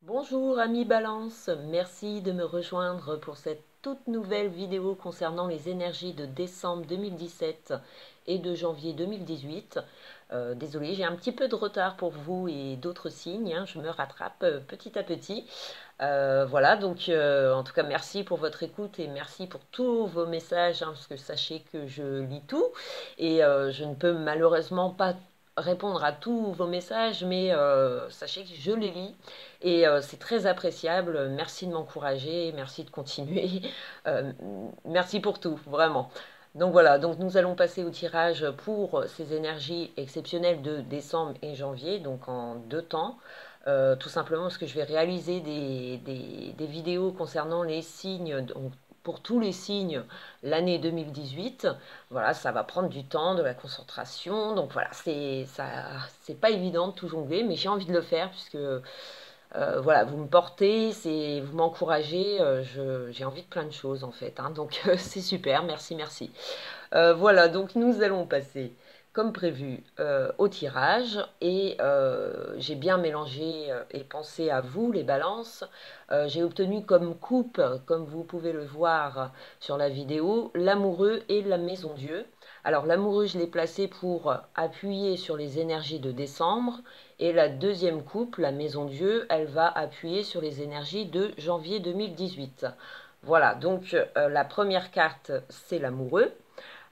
Bonjour amis Balance, merci de me rejoindre pour cette toute nouvelle vidéo concernant les énergies de décembre 2017 et de janvier 2018. Désolée, j'ai un petit peu de retard pour vous et d'autres signes, hein, je me rattrape petit à petit. Voilà, donc en tout cas merci pour votre écoute et merci pour tous vos messages, hein, parce que sachez que je lis tout et je ne peux malheureusement pas répondre à tous vos messages, mais sachez que je les lis et c'est très appréciable. Merci de m'encourager, merci de continuer, euh, merci pour tout, vraiment. Donc voilà, donc nous allons passer au tirage pour ces énergies exceptionnelles de décembre et janvier, donc en deux temps. Tout simplement parce que je vais réaliser des vidéos concernant les signes, donc pour tous les signes l'année 2018. Voilà, ça va prendre du temps, de la concentration. Donc voilà, c'est pas évident de tout jongler, mais j'ai envie de le faire puisque voilà, vous me portez, vous m'encouragez. J'ai envie de plein de choses en fait, hein, donc c'est super, merci, merci. Voilà, donc nous allons passer, comme prévu, au tirage. Et j'ai bien mélangé et pensé à vous, les balances. J'ai obtenu comme coupe, comme vous pouvez le voir sur la vidéo, l'amoureux et la maison Dieu. Alors l'amoureux, je l'ai placé pour appuyer sur les énergies de décembre. Et la deuxième coupe, la maison Dieu, elle va appuyer sur les énergies de janvier 2018. Voilà, donc la première carte, c'est l'amoureux.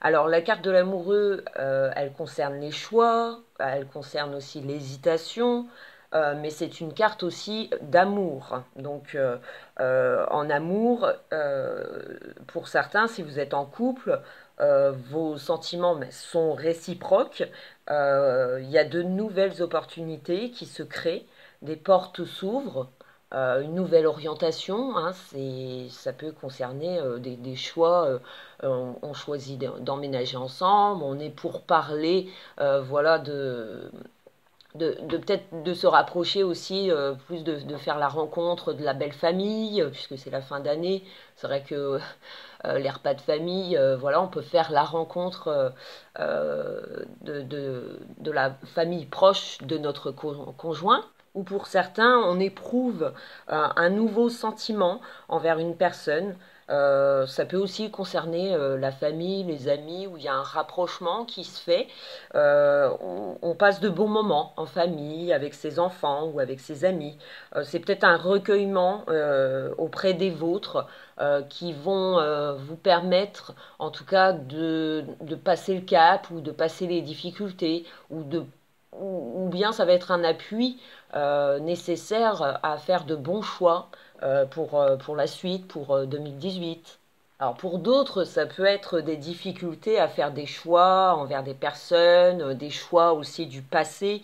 Alors la carte de l'amoureux, elle concerne les choix, elle concerne aussi l'hésitation, mais c'est une carte aussi d'amour. Donc en amour, pour certains, si vous êtes en couple, vos sentiments sont réciproques. Il y a de nouvelles opportunités qui se créent, des portes s'ouvrent. Une nouvelle orientation, hein, ça peut concerner des choix. On choisit d'emménager ensemble, on est pour parler, voilà, de peut-être de se rapprocher aussi, plus de faire la rencontre de la belle famille, puisque c'est la fin d'année. C'est vrai que les repas de famille, voilà, on peut faire la rencontre de la famille proche de notre conjoint. Ou pour certains, on éprouve un nouveau sentiment envers une personne. Ça peut aussi concerner la famille, les amis, où il y a un rapprochement qui se fait. On passe de bons moments en famille, avec ses enfants ou avec ses amis. C'est peut-être un recueillement auprès des vôtres qui vont vous permettre, en tout cas, de passer le cap ou de passer les difficultés ou bien ça va être un appui nécessaire à faire de bons choix pour la suite, pour 2018. Alors pour d'autres, ça peut être des difficultés à faire des choix envers des personnes, des choix aussi du passé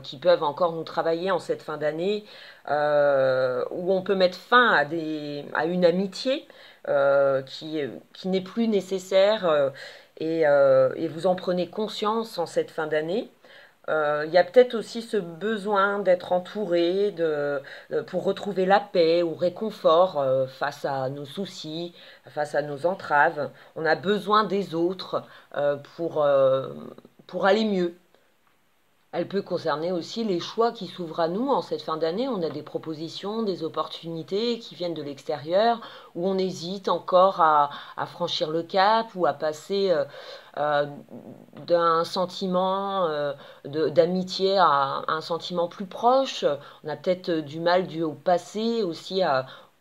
qui peuvent encore nous travailler en cette fin d'année, où on peut mettre fin à une amitié qui n'est plus nécessaire et vous en prenez conscience en cette fin d'année. Il y a peut-être aussi ce besoin d'être entouré pour retrouver la paix ou réconfort face à nos soucis, face à nos entraves. On a besoin des autres pour aller mieux. Elle peut concerner aussi les choix qui s'ouvrent à nous en cette fin d'année. On a des propositions, des opportunités qui viennent de l'extérieur, où on hésite encore à franchir le cap ou à passer euh, d'un sentiment d'amitié à un sentiment plus proche. On a peut-être du mal dû au passé aussi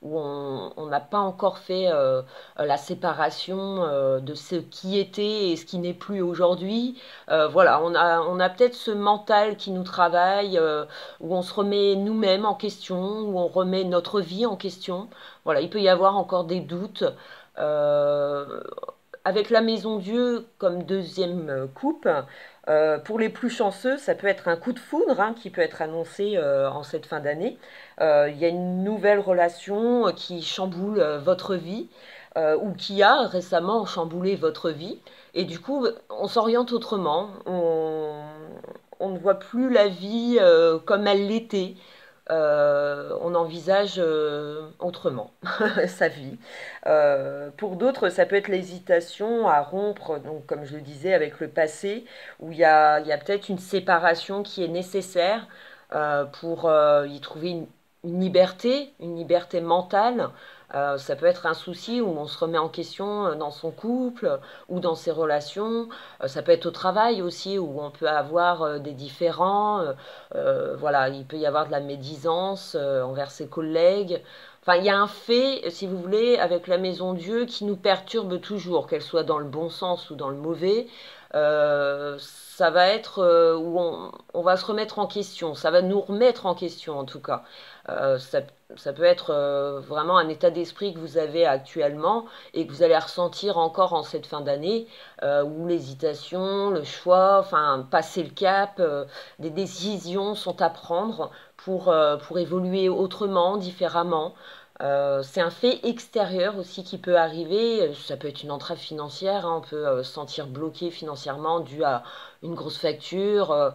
où on n'a pas encore fait la séparation de ce qui était et ce qui n'est plus aujourd'hui. Voilà, on a peut-être ce mental qui nous travaille, où on se remet nous-mêmes en question, où on remet notre vie en question. Voilà, il peut y avoir encore des doutes. Euh, Avec la Maison Dieu comme deuxième coupe, pour les plus chanceux, ça peut être un coup de foudre hein, qui peut être annoncé en cette fin d'année. Il y a une nouvelle relation qui chamboule votre vie ou qui a récemment chamboulé votre vie. Et du coup, on s'oriente autrement. On ne voit plus la vie comme elle l'était. On envisage autrement sa vie. Pour d'autres, ça peut être l'hésitation à rompre, donc comme je le disais, avec le passé, où il y a peut-être une séparation qui est nécessaire pour y trouver une liberté mentale. Ça peut être un souci où on se remet en question dans son couple ou dans ses relations. Ça peut être au travail aussi où on peut avoir des différends. Voilà, il peut y avoir de la médisance envers ses collègues. Enfin, il y a un fait, si vous voulez, avec la Maison Dieu qui nous perturbe toujours, qu'elle soit dans le bon sens ou dans le mauvais. Ça va être où on va se remettre en question, ça va nous remettre en question en tout cas. Euh, ça, ça peut être vraiment un état d'esprit que vous avez actuellement et que vous allez ressentir encore en cette fin d'année, où l'hésitation, le choix, enfin passer le cap, des décisions sont à prendre pour évoluer autrement, différemment. C'est un fait extérieur aussi qui peut arriver. Ça peut être une entrave financière, hein. On peut se sentir bloqué financièrement dû à une grosse facture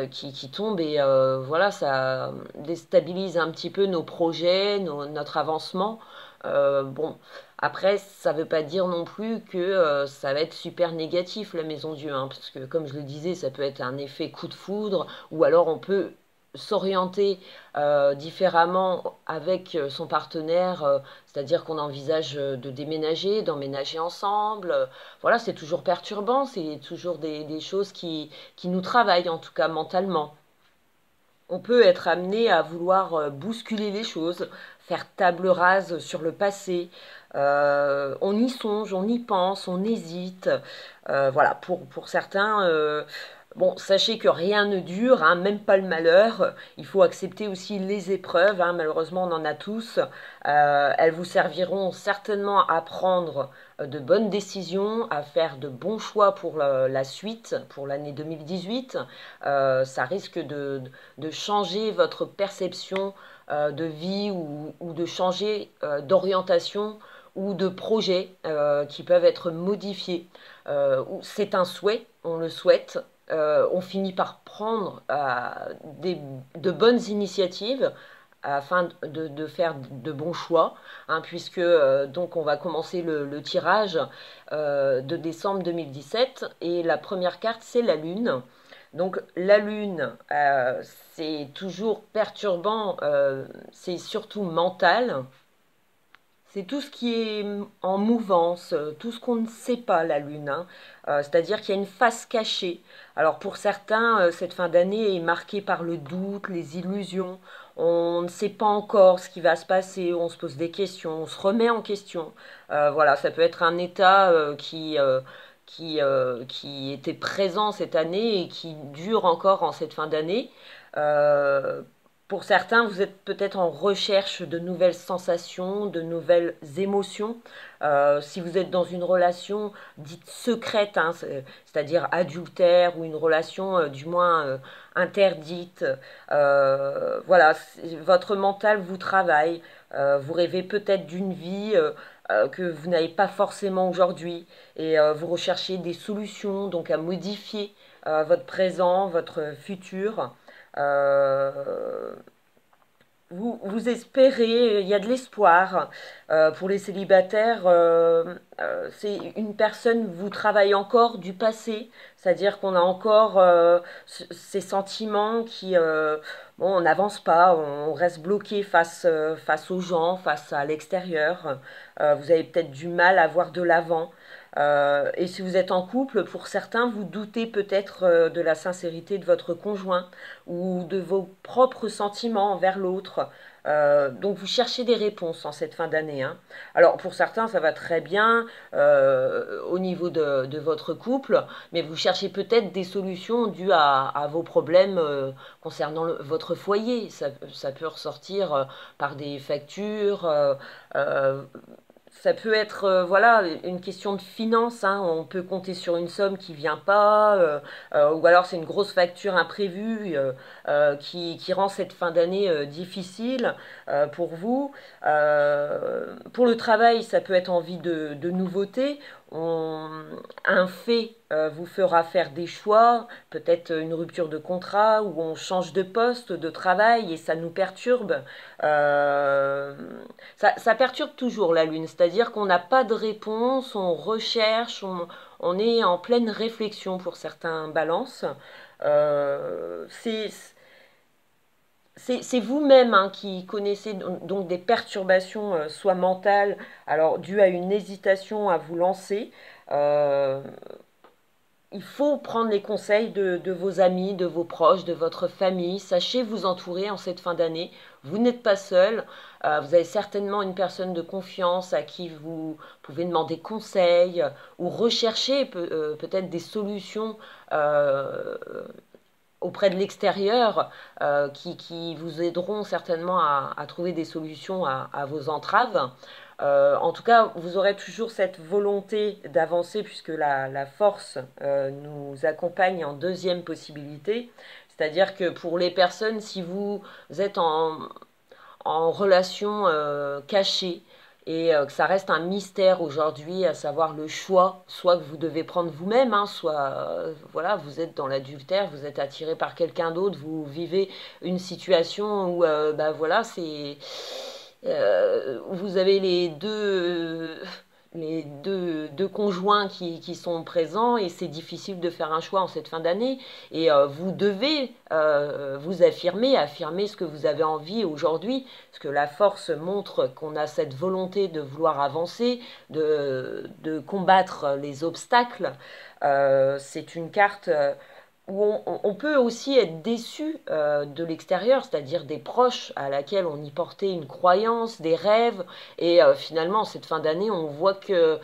qui tombe et voilà, ça déstabilise un petit peu nos projets, notre avancement. Bon, après, ça ne veut pas dire non plus que ça va être super négatif la Maison Dieu, hein, parce que comme je le disais, ça peut être un effet coup de foudre, ou alors on peut s'orienter différemment avec son partenaire, c'est-à-dire qu'on envisage de déménager, d'emménager ensemble. Voilà, c'est toujours perturbant, c'est toujours des choses qui nous travaillent, en tout cas mentalement. On peut être amené à vouloir bousculer les choses, faire table rase sur le passé. On y songe, on y pense, on hésite. Voilà, pour certains, bon, sachez que rien ne dure, hein, même pas le malheur. Il faut accepter aussi les épreuves, hein, malheureusement on en a tous. Elles vous serviront certainement à prendre de bonnes décisions, à faire de bons choix pour la suite, pour l'année 2018. Ça risque de changer votre perception de vie ou de changer d'orientation ou de projets qui peuvent être modifiés. C'est un souhait, on le souhaite. On finit par prendre de bonnes initiatives afin de faire de bons choix, hein, puisque donc on va commencer le tirage de décembre 2017 et la première carte c'est la Lune. Donc la Lune, c'est toujours perturbant, c'est surtout mental. C'est tout ce qui est en mouvance, tout ce qu'on ne sait pas, la Lune, hein. C'est-à-dire qu'il y a une face cachée. Alors pour certains, cette fin d'année est marquée par le doute, les illusions. On ne sait pas encore ce qui va se passer, on se pose des questions, on se remet en question. Voilà, ça peut être un état qui était présent cette année et qui dure encore en cette fin d'année. Euh, pour certains, vous êtes peut-être en recherche de nouvelles sensations, de nouvelles émotions. Si vous êtes dans une relation dite secrète, hein, c'est-à-dire adultère ou une relation du moins interdite, voilà, votre mental vous travaille. Vous rêvez peut-être d'une vie que vous n'avez pas forcément aujourd'hui et vous recherchez des solutions donc à modifier votre présent, votre futur. Euh, vous espérez, il y a de l'espoir pour les célibataires. C'est une personne, vous travaillez encore du passé, c'est-à-dire qu'on a encore ces sentiments qui, bon, on n'avance pas, on reste bloqué face aux gens, face à l'extérieur. Vous avez peut-être du mal à voir de l'avant. Et si vous êtes en couple, pour certains, vous doutez peut-être de la sincérité de votre conjoint ou de vos propres sentiments envers l'autre. Donc vous cherchez des réponses en cette fin d'année, hein. Alors pour certains, ça va très bien au niveau de votre couple, mais vous cherchez peut-être des solutions dues à vos problèmes concernant votre foyer. Ça peut ressortir par des factures. Euh, Ça peut être voilà une question de finance, hein. On peut compter sur une somme qui vient pas, ou alors c'est une grosse facture imprévue qui rend cette fin d'année difficile pour vous. Pour le travail, ça peut être envie de nouveautés. Un fait vous fera faire des choix, peut-être une rupture de contrat ou on change de poste, de travail et ça nous perturbe. Euh, ça perturbe toujours la Lune, c'est-à-dire qu'on n'a pas de réponse, on recherche, on est en pleine réflexion pour certains balances. Euh, c'est c'est vous-même hein, qui connaissez donc des perturbations, soit mentales, alors dues à une hésitation à vous lancer. Euh, il faut prendre les conseils de vos amis, de vos proches, de votre famille. Sachez vous entourer en cette fin d'année. Vous n'êtes pas seul. Vous avez certainement une personne de confiance à qui vous pouvez demander conseil ou rechercher peut-être des solutions auprès de l'extérieur qui vous aideront certainement à trouver des solutions à vos entraves. En tout cas, vous aurez toujours cette volonté d'avancer puisque la force nous accompagne en deuxième possibilité. C'est-à-dire que pour les personnes, si vous êtes en relation cachée et que ça reste un mystère aujourd'hui, à savoir le choix, soit que vous devez prendre vous-même, hein, soit voilà, vous êtes dans l'adultère, vous êtes attiré par quelqu'un d'autre, vous vivez une situation où bah voilà, c'est vous avez deux conjoints qui sont présents et c'est difficile de faire un choix en cette fin d'année et vous devez vous affirmer ce que vous avez envie aujourd'hui parce que la force montre qu'on a cette volonté de vouloir avancer, de combattre les obstacles. C'est une carte où on peut aussi être déçu de l'extérieur, c'est-à-dire des proches à laquelle on y portait une croyance, des rêves, et finalement, cette fin d'année, on voit que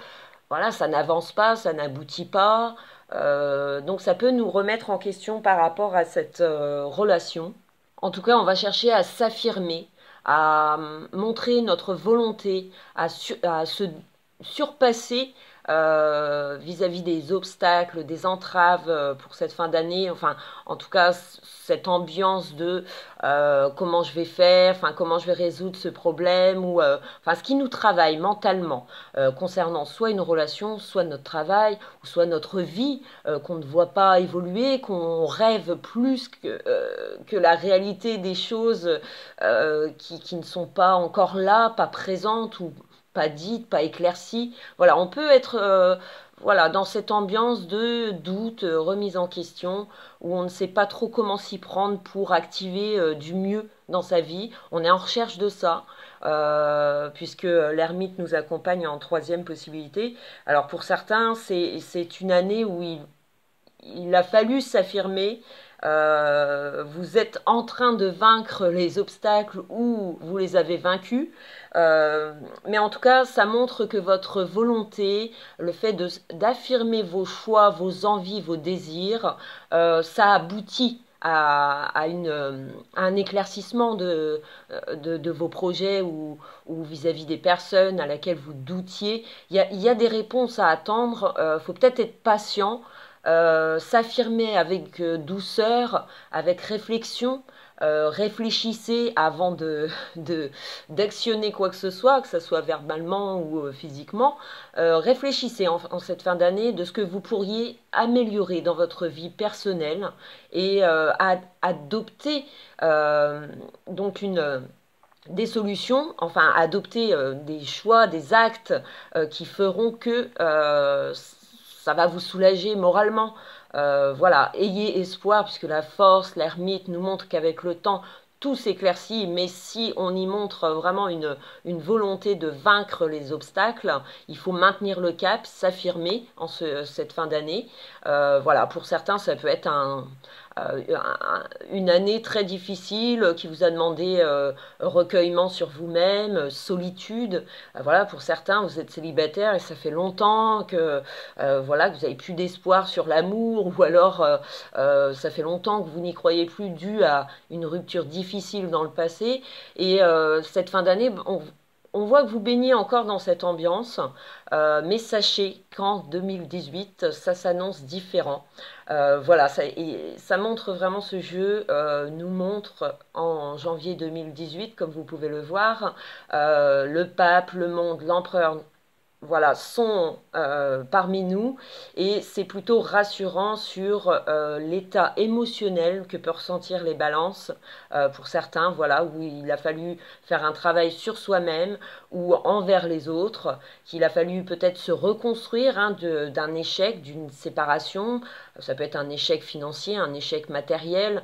voilà, ça n'avance pas, ça n'aboutit pas, donc ça peut nous remettre en question par rapport à cette relation. En tout cas, on va chercher à s'affirmer, à montrer notre volonté, à se surpasser vis-à-vis des obstacles, des entraves pour cette fin d'année. Enfin, en tout cas, cette ambiance de comment je vais faire, enfin comment je vais résoudre ce problème ou enfin ce qui nous travaille mentalement concernant soit une relation, soit notre travail, ou soit notre vie qu'on ne voit pas évoluer, qu'on rêve plus que la réalité des choses qui ne sont pas encore là, pas présentes ou pas dites, pas éclaircies. Voilà, on peut être voilà, dans cette ambiance de doute, remise en question, où on ne sait pas trop comment s'y prendre pour activer du mieux dans sa vie. On est en recherche de ça, puisque l'ermite nous accompagne en troisième possibilité. Alors pour certains, c'est une année où il a fallu s'affirmer. Vous êtes en train de vaincre les obstacles ou vous les avez vaincus. Mais en tout cas, ça montre que votre volonté, le fait d'affirmer vos choix, vos envies, vos désirs, ça aboutit à un éclaircissement de vos projets ou vis-à-vis des personnes à laquelle vous doutiez. Il y a des réponses à attendre. Faut peut-être être patient. S'affirmer avec douceur, avec réflexion. Réfléchissez avant d'actionner quoi que ce soit verbalement ou physiquement. Réfléchissez en cette fin d'année de ce que vous pourriez améliorer dans votre vie personnelle et adopter donc des solutions, enfin adopter des choix, des actes qui feront que ça va vous soulager moralement. Voilà, ayez espoir puisque la force, l'ermite nous montre qu'avec le temps, tout s'éclaircit, mais si on y montre vraiment une volonté de vaincre les obstacles, il faut maintenir le cap, s'affirmer en cette fin d'année. Voilà, pour certains, ça peut être une année très difficile qui vous a demandé recueillement sur vous-même, solitude. Voilà, pour certains, vous êtes célibataire et ça fait longtemps que voilà que vous n'avez plus d'espoir sur l'amour ou alors ça fait longtemps que vous n'y croyez plus dû à une rupture difficile dans le passé. Et cette fin d'année, on voit que vous baignez encore dans cette ambiance, mais sachez qu'en 2018, ça s'annonce différent. Voilà, ça montre vraiment ce jeu, nous montre en janvier 2018, comme vous pouvez le voir, le pape, le monde, l'empereur voilà, sont parmi nous et c'est plutôt rassurant sur l'état émotionnel que peuvent ressentir les balances pour certains, voilà, où il a fallu faire un travail sur soi-même ou envers les autres, qu'il a fallu peut-être se reconstruire hein, d'un échec, d'une séparation, ça peut être un échec financier, un échec matériel,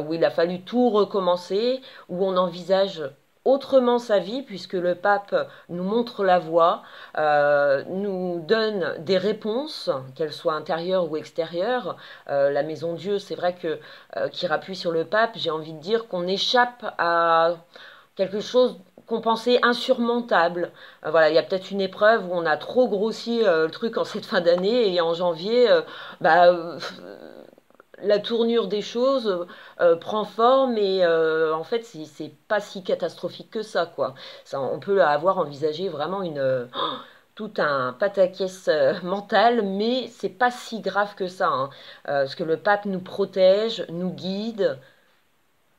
où il a fallu tout recommencer, où on envisage autrement sa vie, puisque le pape nous montre la voie, nous donne des réponses, qu'elles soient intérieures ou extérieures. La Maison Dieu, c'est vrai que qui rappuie sur le pape, j'ai envie de dire qu'on échappe à quelque chose qu'on pensait insurmontable. Voilà, il y a peut-être une épreuve où on a trop grossi le truc en cette fin d'année et en janvier, la tournure des choses prend forme et en fait c'est pas si catastrophique que ça quoi. Ça, on peut avoir envisagé vraiment tout un pataquès mental, mais c'est pas si grave que ça, hein. Parce que le pape nous protège, nous guide.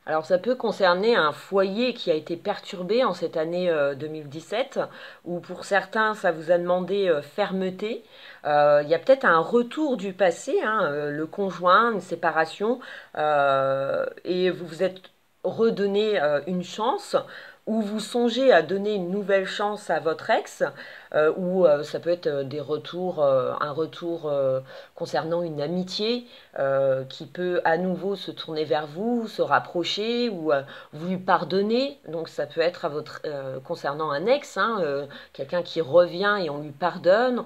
Alors ça peut concerner un foyer qui a été perturbé en cette année 2017, où pour certains ça vous a demandé fermeté. Il y a peut-être un retour du passé, hein, le conjoint, une séparation, et vous vous êtes redonné une chance, ou vous songez à donner une nouvelle chance à votre ex, ou ça peut être des retours, un retour concernant une amitié qui peut à nouveau se tourner vers vous, se rapprocher, ou vous lui pardonner. Donc ça peut être à votre, concernant un ex, hein, quelqu'un qui revient et on lui pardonne,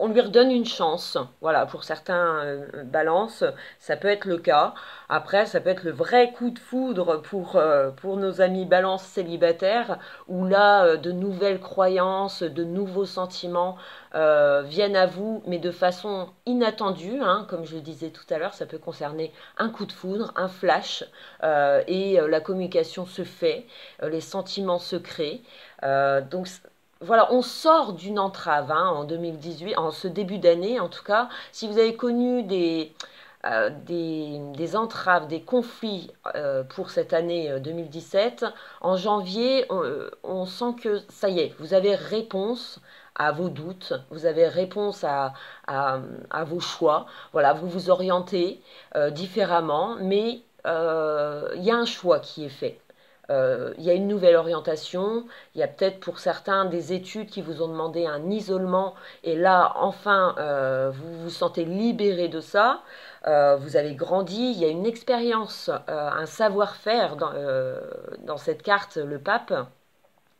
on lui redonne une chance. Voilà, pour certains balances, ça peut être le cas. Après, ça peut être le vrai coup de foudre pour nos amis balances célibataires, où là, de nouvelles croyances, de nouveaux sentiments viennent à vous, mais de façon inattendue. Hein, comme je le disais tout à l'heure, ça peut concerner un coup de foudre, un flash, et la communication se fait, les sentiments se créent. Donc voilà, on sort d'une entrave hein, en 2018, en ce début d'année en tout cas. Si vous avez connu des entraves, des conflits pour cette année 2017, en janvier, on sent que ça y est, vous avez réponse à vos doutes, vous avez réponse à vos choix. Voilà, vous vous orientez différemment, mais il y a un choix qui est fait. Il y a une nouvelle orientation, il y a peut-être pour certains des études qui vous ont demandé un isolement et là enfin vous vous sentez libéré de ça, vous avez grandi, il y a une expérience, un savoir-faire dans cette carte, le pape,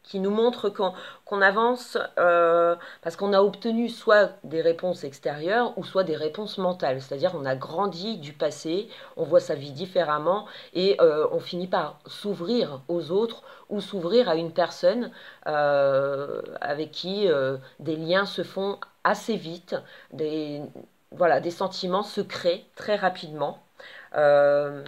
qui nous montre qu'on avance parce qu'on a obtenu soit des réponses extérieures ou soit des réponses mentales. C'est-à-dire on a grandi du passé, on voit sa vie différemment et on finit par s'ouvrir aux autres ou s'ouvrir à une personne avec qui des liens se font assez vite, voilà, des sentiments se créent très rapidement. Euh,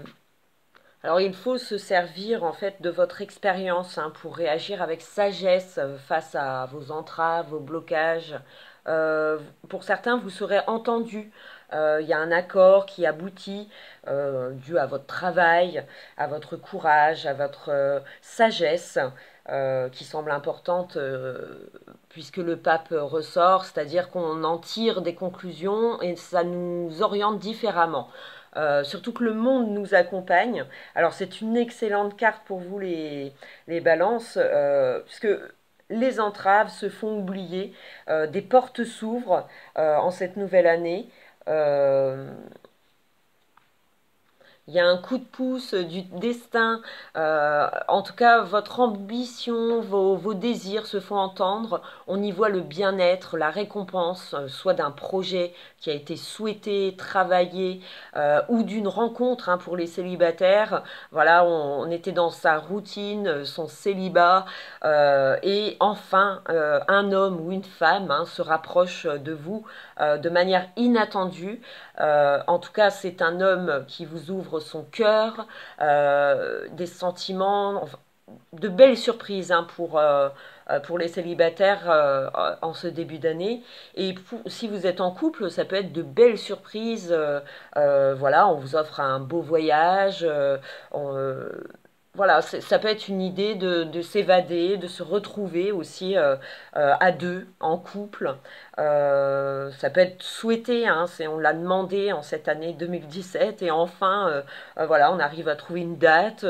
alors il faut se servir en fait de votre expérience hein, pour réagir avec sagesse face à vos entraves, vos blocages. Euh, pour certains, vous serez entendu. Il y a un accord qui aboutit dû à votre travail, à votre courage, à votre sagesse qui semble importante puisque le pape ressort, c'est-à-dire qu'on en tire des conclusions et ça nous oriente différemment. Surtout que le monde nous accompagne. Alors c'est une excellente carte pour vous les balances, puisque les entraves se font oublier, des portes s'ouvrent en cette nouvelle année. Euh, il y a un coup de pouce du destin. En tout cas, votre ambition, vos désirs se font entendre. On y voit le bien-être, la récompense, soit d'un projet qui a été souhaité, travaillé, ou d'une rencontre hein, pour les célibataires. Voilà, on était dans sa routine, son célibat, et enfin, un homme ou une femme hein, se rapproche de vous de manière inattendue. En tout cas, c'est un homme qui vous ouvre son cœur, des sentiments, enfin, de belles surprises hein, pour les célibataires en ce début d'année. Et si vous êtes en couple, ça peut être de belles surprises. Voilà, on vous offre un beau voyage. On, voilà, ça peut être une idée de s'évader, de se retrouver aussi à deux, en couple. Ça peut être souhaité, hein, on l'a demandé en cette année 2017 et enfin, voilà, on arrive à trouver une date,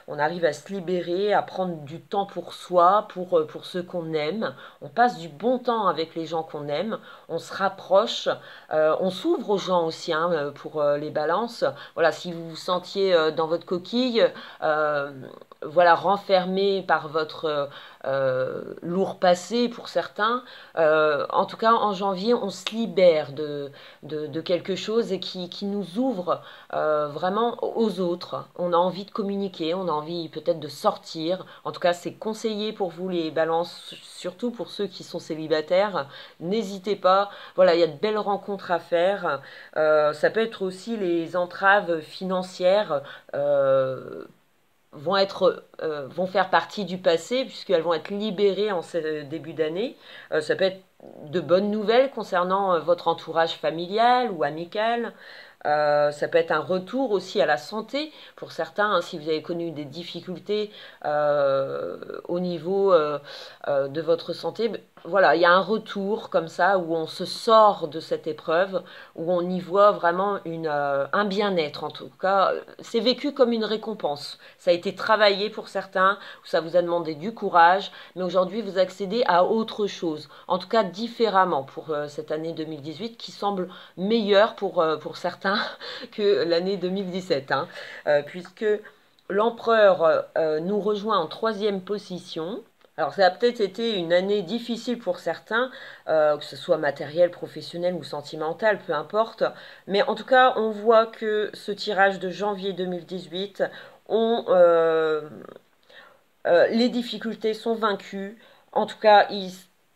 on arrive à se libérer, à prendre du temps pour soi, pour ceux qu'on aime. On passe du bon temps avec les gens qu'on aime, on se rapproche, on s'ouvre aux gens aussi, hein, pour les balances. Voilà, si vous vous sentiez dans votre coquille, euh, voilà, renfermé par votre lourd passé pour certains. En tout cas, en janvier, on se libère de quelque chose et qui nous ouvre vraiment aux autres. On a envie de communiquer, on a envie peut-être de sortir. En tout cas, c'est conseillé pour vous les balances, surtout pour ceux qui sont célibataires. N'hésitez pas. Voilà, il y a de belles rencontres à faire. Ça peut être aussi les entraves financières. Vont faire partie du passé puisqu'elles vont être libérées en ce début d'année. Ça peut être de bonnes nouvelles concernant votre entourage familial ou amical. Ça peut être un retour aussi à la santé pour certains, hein, si vous avez connu des difficultés au niveau de votre santé. Voilà, il y a un retour comme ça où on se sort de cette épreuve, où on y voit vraiment un bien-être en tout cas. C'est vécu comme une récompense. Ça a été travaillé pour certains, où ça vous a demandé du courage, mais aujourd'hui vous accédez à autre chose, en tout cas différemment pour cette année 2018 qui semble meilleure pour certains que l'année 2017, hein, puisque l'empereur nous rejoint en troisième position. Alors ça a peut-être été une année difficile pour certains, que ce soit matériel, professionnel ou sentimental, peu importe. Mais en tout cas, on voit que ce tirage de janvier 2018, les difficultés sont vaincues. En tout cas,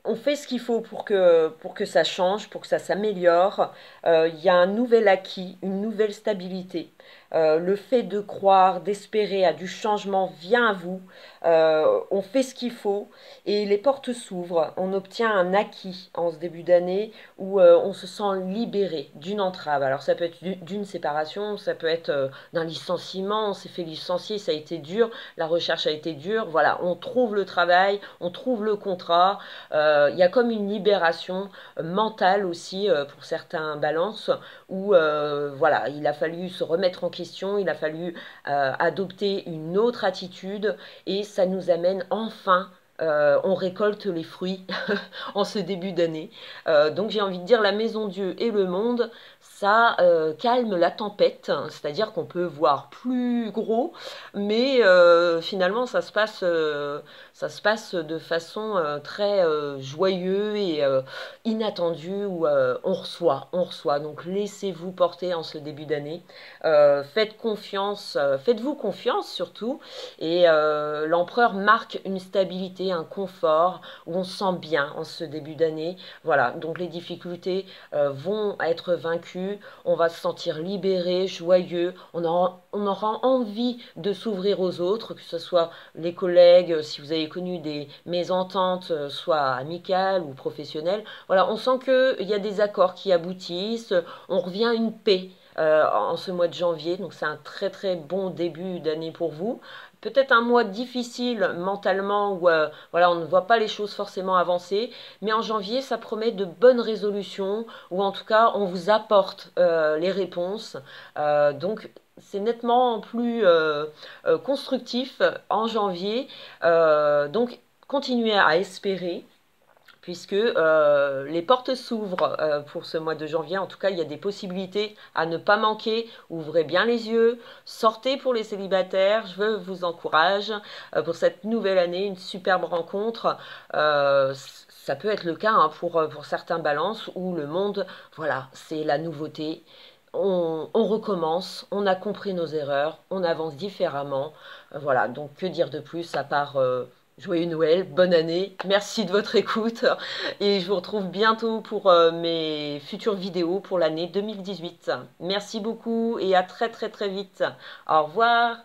on fait ce qu'il faut pour que ça change, pour que ça s'améliore. Il y a un nouvel acquis, une nouvelle stabilité. Le fait de croire, d'espérer à du changement vient à vous. On fait ce qu'il faut et les portes s'ouvrent. On obtient un acquis en ce début d'année où on se sent libéré d'une entrave. Alors ça peut être d'une séparation, ça peut être d'un licenciement. On s'est fait licencier, ça a été dur. La recherche a été dure. Voilà, on trouve le travail, on trouve le contrat. Il y a comme une libération mentale aussi pour certains balances où voilà, il a fallu se remettre en question, il a fallu adopter une autre attitude et ça nous amène enfin on récolte les fruits en ce début d'année. Donc j'ai envie de dire la maison Dieu et le monde, ça calme la tempête, c'est-à-dire qu'on peut voir plus gros, mais finalement ça se passe de façon très joyeuse et inattendue où on reçoit. Donc laissez-vous porter en ce début d'année. Faites confiance, faites-vous confiance surtout. Et l'empereur marque une stabilité, un confort où on se sent bien en ce début d'année. Voilà, donc les difficultés vont être vaincues. On va se sentir libéré, joyeux. On aura envie de s'ouvrir aux autres, que ce soit les collègues, si vous avez connu des mésententes, soit amicales ou professionnelles. Voilà, on sent qu'il y a des accords qui aboutissent. On revient à une paix en ce mois de janvier. Donc c'est un très très bon début d'année pour vous. Peut-être un mois difficile mentalement où voilà, on ne voit pas les choses forcément avancer, mais en janvier ça promet de bonnes résolutions ou en tout cas on vous apporte les réponses. Donc c'est nettement plus constructif en janvier. Donc continuez à espérer puisque les portes s'ouvrent pour ce mois de janvier. En tout cas, il y a des possibilités à ne pas manquer. Ouvrez bien les yeux, sortez pour les célibataires. Je vous encourage pour cette nouvelle année, une superbe rencontre. Ça peut être le cas hein, pour certains balances où le monde, voilà, c'est la nouveauté. On recommence, on a compris nos erreurs, on avance différemment. Voilà, donc que dire de plus à part joyeux Noël, bonne année, merci de votre écoute et je vous retrouve bientôt pour mes futures vidéos pour l'année 2018. Merci beaucoup et à très très très vite. Au revoir.